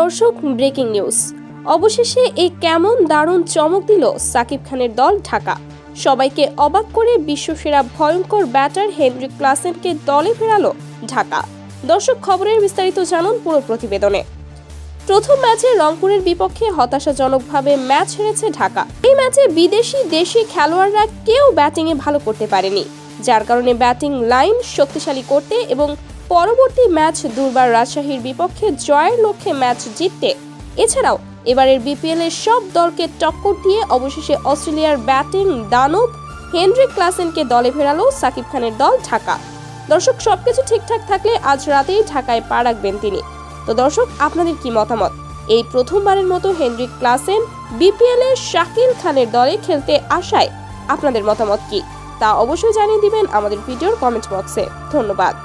দর্শক, breaking news. অবশেষে এই কেমন দারুণ চমক দিল সাকিব খানের দল ঢাকা। সবাইকে অবাক করে বিশ্বসেরা ভয়ঙ্কর ব্যাটার হেনরিক ক্লাসেনকে দলে ফেরালো ঢাকা। দর্শক, খবরের বিস্তারিত জানুন পুরো প্রতিবেদনে। প্রথম ম্যাচে রংপুরের বিপক্ষে হতাশাজনকভাবে ম্যাচ হেরেছে ঢাকা। এই ম্যাচে দেশি খেলোয়াড়রা কেউ ব্যাটিংয়ে ভালো করতে পারেনি, যার কারণে ব্যাটিং লাইন শক্তিশালী করতে এবং পরবর্তী ম্যাচ দুর্বার রাজশাহীর বিপক্ষে জয়ের লক্ষ্যে ম্যাচ জিততে, এছাড়াও এবারের বিপিএল এর সব দলকে টক্কর দিয়ে অবশেষে অস্ট্রেলিয়ার ব্যাটিং দানব হেনরিক ক্লাসেনকে দলে ফেরালো সাকিব খানের দল ঢাকা। দর্শক, সবকিছু ঠিকঠাক থাকলে আজ রাতেই ঢাকায় পা রাখবেন তিনি। তো দর্শক, আপনাদের কি মতামত? এই প্রথমবারের মতো হেনরিক ক্লাসেন বিপিএল এর শাকিল খানের দলে খেলতে আসায় আপনাদের মতামত কি তা অবশ্যই জানিয়ে দিবেন আমাদের ভিডিওর কমেন্ট বক্সে। ধন্যবাদ।